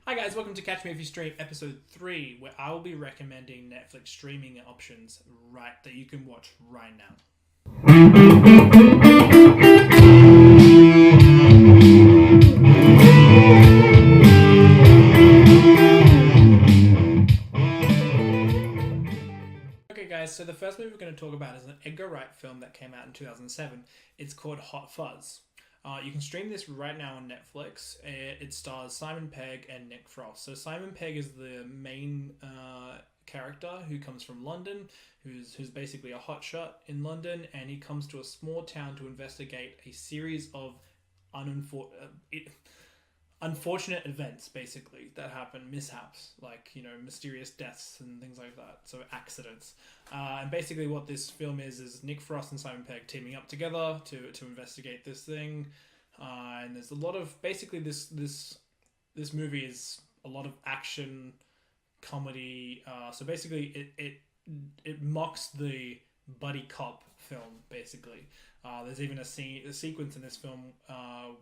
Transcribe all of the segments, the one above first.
Hi guys, welcome to Catch Me If You Stream episode 3, where I will be recommending Netflix streaming options that you can watch right now. Okay guys, so the first movie we're going to talk about is an Edgar Wright film that came out in 2007. It's called Hot Fuzz. You can stream this right now on Netflix. It stars Simon Pegg and Nick Frost. So Simon Pegg is the main character who comes from London, who's basically a hotshot in London, and he comes to a small town to investigate a series of unfortunate events, basically, that happen, mishaps, like, mysterious deaths and things like that, so accidents. And basically what this film is Nick Frost and Simon Pegg teaming up together to investigate this thing. And there's a lot of, basically this movie is a lot of action, comedy. So basically it mocks the buddy cop film, basically. There's even a sequence in this film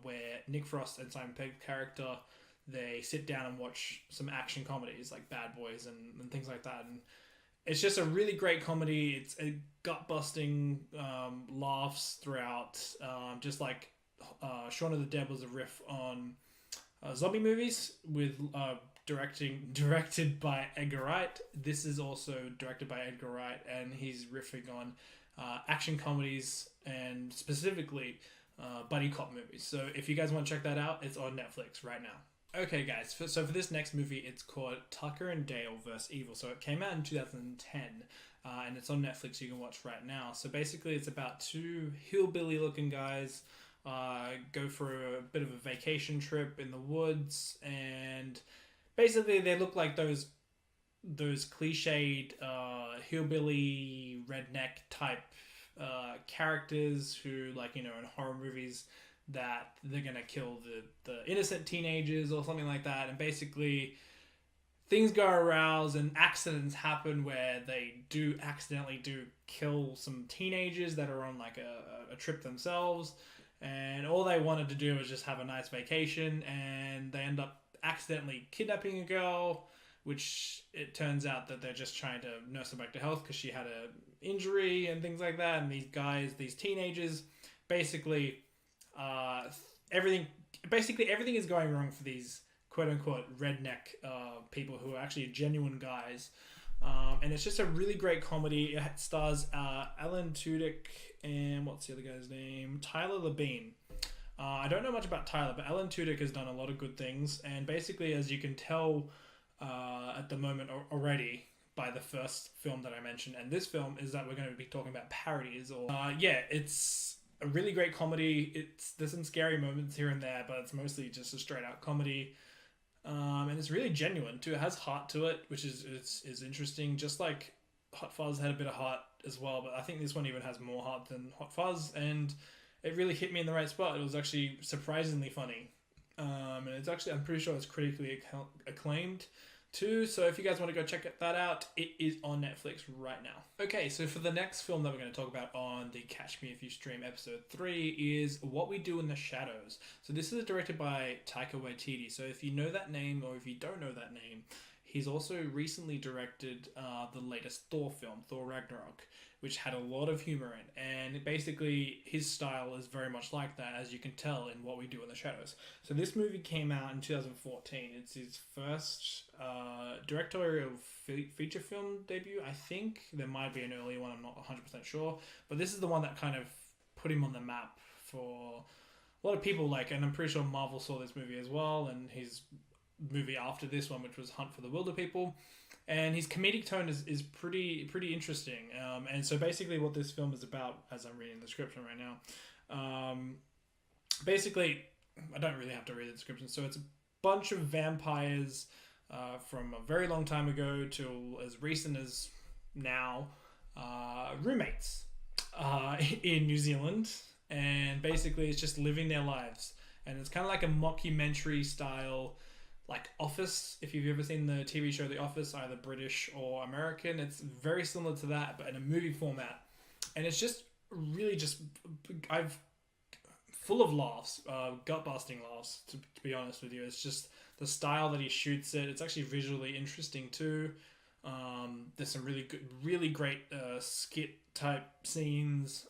where Nick Frost and Simon Pegg character, they sit down and watch some action comedies like Bad Boys and things like that. And it's just a really great comedy. It's a gut-busting laughs throughout. Just like Shaun of the Dead was a riff on zombie movies with directed by Edgar Wright. This is also directed by Edgar Wright, and he's riffing on action comedies and specifically buddy cop movies. So if you guys want to check that out, it's on Netflix right now. Okay guys, so for this next movie, it's called Tucker and Dale vs. Evil. So it came out in 2010 and it's on Netflix. You can watch right now. So basically it's about two hillbilly looking guys go for a bit of a vacation trip in the woods, and basically they look like those cliched hillbilly redneck type characters who, like, in horror movies, that they're gonna kill the innocent teenagers or something like that. And basically things go aroused and accidents happen where they do accidentally kill some teenagers that are on like a trip themselves, and all they wanted to do was just have a nice vacation, and they end up accidentally kidnapping a girl, which it turns out that they're just trying to nurse her back to health because she had a injury and things like that. And these teenagers, basically everything is going wrong for these quote unquote redneck people who are actually genuine guys. And it's just a really great comedy. It stars Alan Tudyk and what's the other guy's name? Tyler Labine. I don't know much about Tyler, but Alan Tudyk has done a lot of good things. And basically, as you can tell at the moment already by the first film that I mentioned and this film, is that we're going to be talking about parodies. Or it's a really great comedy. There's some scary moments here and there, but it's mostly just a straight out comedy. And it's really genuine too. It has heart to it, which is interesting. Just like Hot Fuzz had a bit of heart as well, but I think this one even has more heart than Hot Fuzz, and it really hit me in the right spot. It was actually surprisingly funny. And it's actually, I'm pretty sure it's critically acclaimed too. So if you guys want to go check that out, it is on Netflix right now. Okay, so for the next film that we're going to talk about on the Catch Me If You Stream episode 3 is What We Do in the Shadows. So this is directed by Taika Waititi. So if you know that name, or if you don't know that name, he's also recently directed the latest Thor film, Thor Ragnarok, which had a lot of humor in. And basically, his style is very much like that, as you can tell in What We Do in the Shadows. So this movie came out in 2014. It's his first directorial feature film debut, I think. There might be an earlier one, I'm not 100% sure. But this is the one that kind of put him on the map for a lot of people. And I'm pretty sure Marvel saw this movie as well, and his movie after this one, which was Hunt for the Wilder People. And his comedic tone is pretty interesting. And so basically what this film is about, as I'm reading the description right now, basically, I don't really have to read the description. So it's a bunch of vampires from a very long time ago till as recent as now, roommates in New Zealand. And basically it's just living their lives. And it's kind of like a mockumentary style, like Office. If you've ever seen the TV show The Office, either British or American, it's very similar to that, but in a movie format. And it's just really full of laughs, gut busting laughs. To be honest with you, it's just the style that he shoots it. It's actually visually interesting too. There's some really great skit type scenes.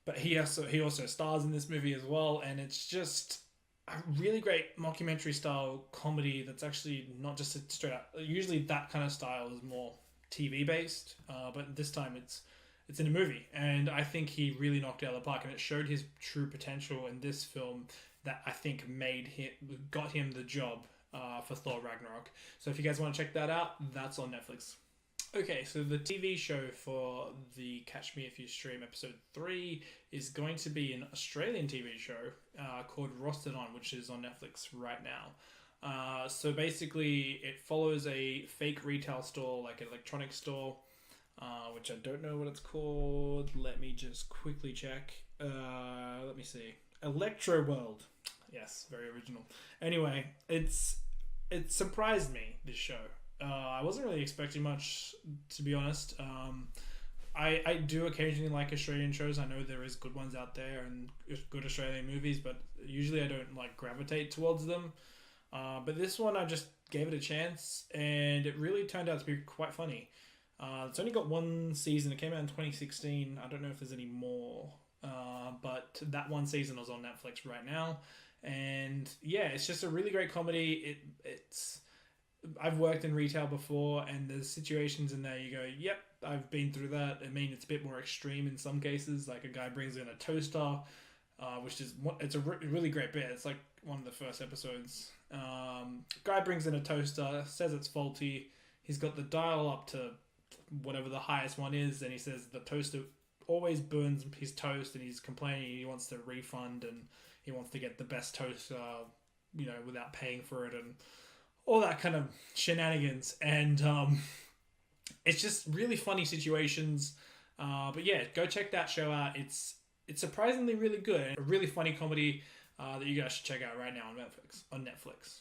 But he also stars in this movie as well, and it's just a really great mockumentary style comedy that's actually not just a straight up. Usually that kind of style is more TV based, but this time it's in a movie, and I think he really knocked it out of the park, and it showed his true potential in this film that I think got him the job for Thor Ragnarok. So if you guys want to check that out, that's on Netflix. Okay, so the TV show for the Catch Me If You Stream episode 3 is going to be an Australian TV show called Rostered On, which is on Netflix right now. So basically, it follows a fake retail store, like an electronics store, which I don't know what it's called. Let me just quickly check. Let me see. Electro World. Yes, very original. Anyway, it surprised me, this show. I wasn't really expecting much, to be honest. I do occasionally like Australian shows. I know there is good ones out there and good Australian movies, but usually I don't like gravitate towards them. But this one I just gave it a chance, and it really turned out to be quite funny. It's only got one season. It came out in 2016. I don't know if there's any more, but that one season is on Netflix right now. And yeah, it's just a really great comedy. It's I've worked in retail before, and there's situations in there you go, yep, I've been through that. I mean, it's a bit more extreme in some cases. Like a guy brings in a toaster, it's a really great bit. It's like one of the first episodes. Guy brings in a toaster, says it's faulty. He's got the dial up to whatever the highest one is, and he says the toaster always burns his toast, and he's complaining he wants to refund, and he wants to get the best toast, without paying for it, and all that kind of shenanigans. And it's just really funny situations. But yeah, go check that show out. It's surprisingly really good. A really funny comedy that you guys should check out right now on Netflix.